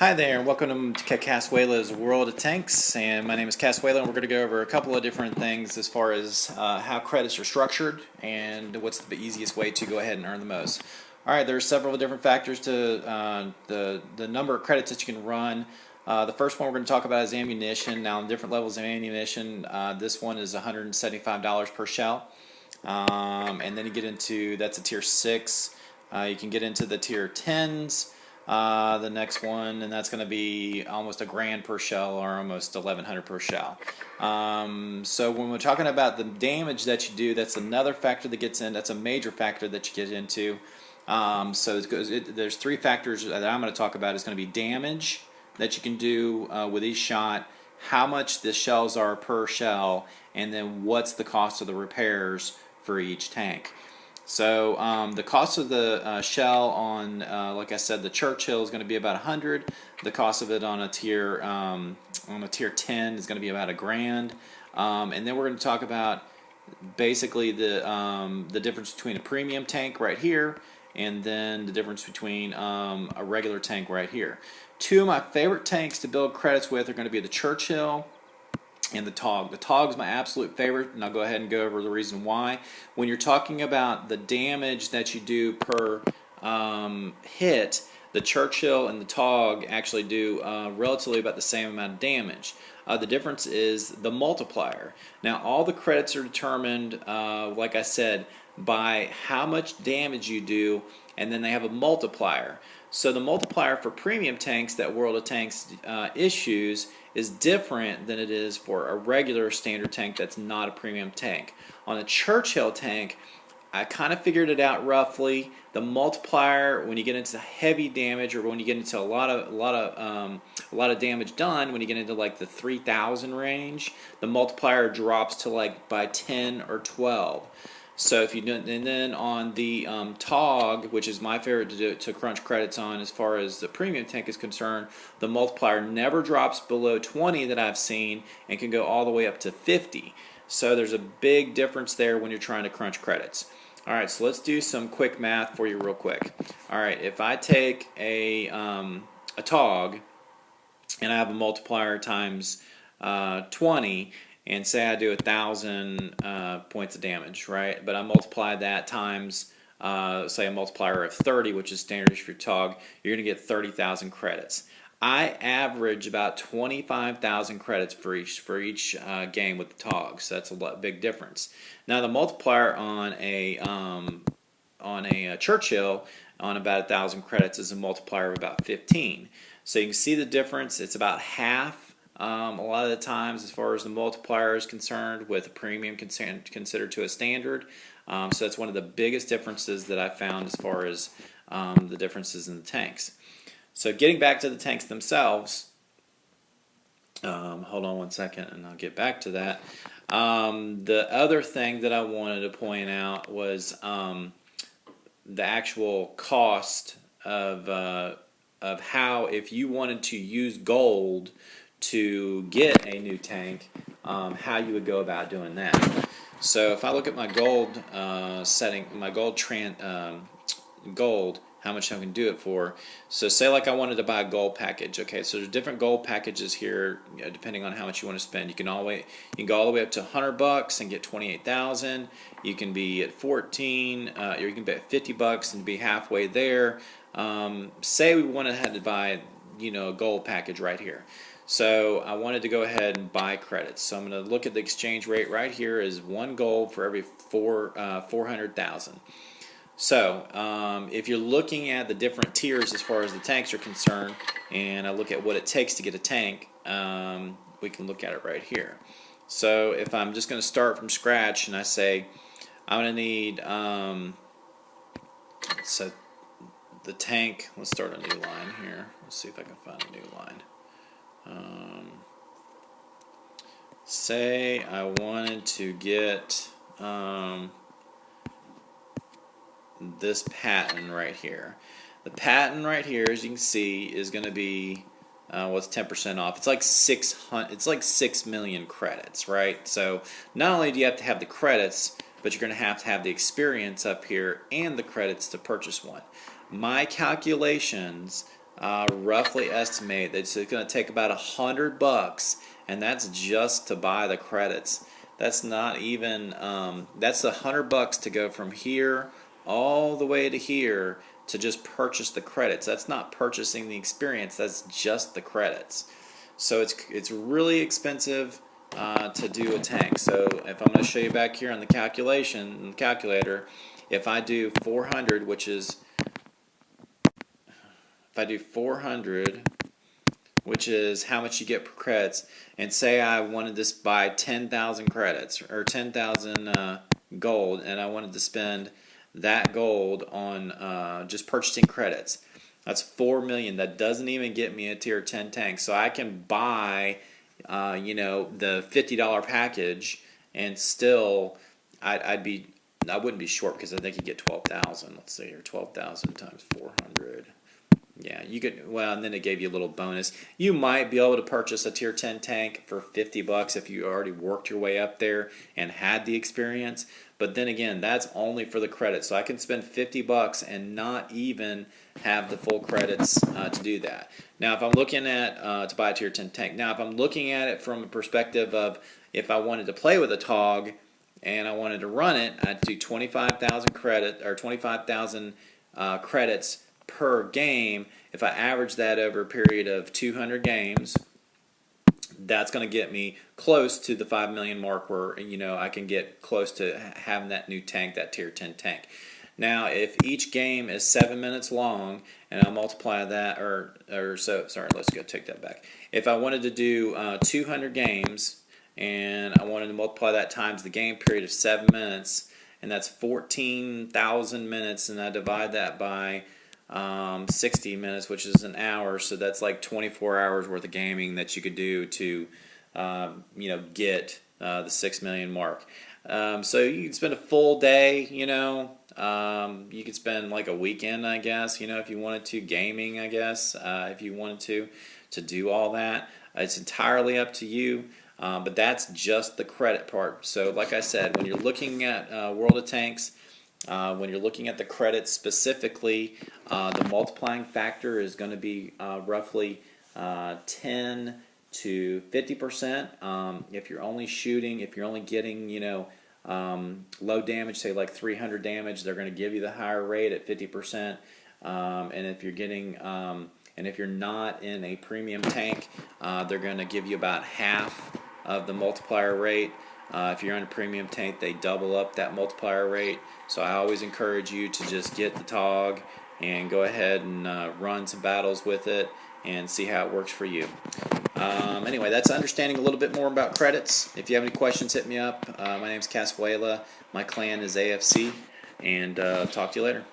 Hi there, and welcome to Caswayla's World of Tanks. And my name is Caswayla, and we're going to go over a couple of different things as far as how credits are structured and what's the easiest way to go ahead and earn the most. All right, there are several different factors to the number of credits that you can run. The first one we're going to talk about is ammunition. Now, different levels of ammunition, this one is $175 per shell. And then you get into, that's a tier 6. You can get into the tier 10s. The next one, and that's going to be almost $1,000 per shell, or almost $1,100 per shell. So when we're talking about the damage that you do, that's another factor that gets in. That's a major factor that you get into. There's three factors that I'm going to talk about. It's going to be damage that you can do with each shot, how much the shells are per shell, and then what's the cost of the repairs for each tank. So the cost of the shell on, like I said, the Churchill is going to be about 100. The cost of it on a tier 10 is going to be about $1,000. And then we're going to talk about basically the difference between a premium tank right here, and then the difference between a regular tank right here. Two of my favorite tanks to build credits with are going to be the Churchill and the TOG. The TOG is my absolute favorite, and I'll go ahead and go over the reason why. When you're talking about the damage that you do per hit, the Churchill and the TOG actually do relatively about the same amount of damage. The difference is the multiplier. Now, all the credits are determined, like I said, by how much damage you do, and then they have a multiplier. So the multiplier for premium tanks that World of Tanks issues is different than it is for a regular standard tank that's not a premium tank. On a Churchill tank, I kind of figured it out roughly. The multiplier, when you get into heavy damage, or when you get into a lot of damage done, when you get into like the 3,000 range, the multiplier drops to like by 10 or 12. So if you do, and then on the TOG, which is my favorite to crunch credits on as far as the premium tank is concerned, the multiplier never drops below 20 that I've seen, and can go all the way up to 50. So there's a big difference there when you're trying to crunch credits. All right, so let's do some quick math for you real quick. All right, if I take a TOG and I have a multiplier times 20, and say I do 1,000 points of damage, right? But I multiply that times, say a multiplier of 30, which is standard for your TOG, you're going to get 30,000 credits. I average about 25,000 credits for each game with the TOG, so that's a big difference. Now the multiplier on a Churchill on about 1,000 credits is a multiplier of about 15. So you can see the difference. It's about half. A lot of the times, as far as the multiplier is concerned, with a premium considered to a standard. So that's one of the biggest differences that I found as far as the differences in the tanks. So getting back to the tanks themselves, hold on one second and I'll get back to that. The other thing that I wanted to point out was the actual cost of how, if you wanted to use gold to get a new tank, how you would go about doing that. So if I look at my gold setting, my gold, how much I can do it for. So say like I wanted to buy a gold package. Okay, so there's different gold packages here, depending on how much you want to spend. You can go all the way up to $100 and get 28,000. You can be at 14, or you can be at $50 and be halfway there. Say we had to buy, a gold package right here. So I wanted to go ahead and buy credits. So I'm going to look at the exchange rate right here is 1 gold for every 400,000. So if you're looking at the different tiers as far as the tanks are concerned, and I look at what it takes to get a tank, we can look at it right here. So if I'm just going to start from scratch and I say I'm going to need, so the tank, let's start a new line here. Let's see if I can find a new line. Say I wanted to get this patent right here. The patent right here, as you can see, is going to be it's 10% off. It's like 600. It's like 6 million credits, right? So not only do you have to have the credits, but you're going to have the experience up here and the credits to purchase one. My calculations roughly estimate that it's going to take about $100, and that's just to buy the credits. That's not even that's $100 to go from here all the way to here to just purchase the credits. That's not purchasing the experience. That's just the credits. So it's really expensive to do a tank. So if I'm going to show you back here on the calculator, if I do 400, which is how much you get per credits, and say I wanted to buy 10,000 credits or 10,000 gold, and I wanted to spend that gold on just purchasing credits. That's 4 million. That doesn't even get me a tier 10 tank. So I can buy, the $50 package, and still I wouldn't be short because I think you get 12,000. Let's see here, 12,000 times 400. Yeah, you could. Well, and then it gave you a little bonus. You might be able to purchase a tier 10 tank for $50 if you already worked your way up there and had the experience. But then again, that's only for the credits. So I can spend $50 and not even have the full credits to do that. Now, if I'm looking at to buy a tier 10 tank, now if I'm looking at it from a perspective of if I wanted to play with a TOG and I wanted to run it, I'd do 25,000 credits per game. If I average that over a period of 200 games, that's going to get me close to the 5 million mark, where I can get close to having that new tank, that tier 10 tank. Now, if each game is 7 minutes long, and I multiply that, let's go take that back. If I wanted to do 200 games, and I wanted to multiply that times the game period of 7 minutes, and that's 14,000 minutes, and I divide that by 60 minutes, which is an hour, so that's like 24 hours worth of gaming that you could do to get the 6 million mark. So you could spend a full day, you could spend like a weekend, I guess, if you wanted to, gaming, I guess, if you wanted to do all that. It's entirely up to you. But that's just the credit part. So like I said, when you're looking at World of Tanks, when you're looking at the credits specifically, the multiplying factor is going to be roughly 10 to 50%. If you're only getting, low damage, say like 300 damage, they're going to give you the higher rate at 50%. And if you're not in a premium tank, they're going to give you about half of the multiplier rate. If you're on a premium tank, they double up that multiplier rate. So I always encourage you to just get the TOG and go ahead and run some battles with it and see how it works for you. Anyway, that's understanding a little bit more about credits. If you have any questions, hit me up. My name's Casuela. My clan is AFC, and talk to you later.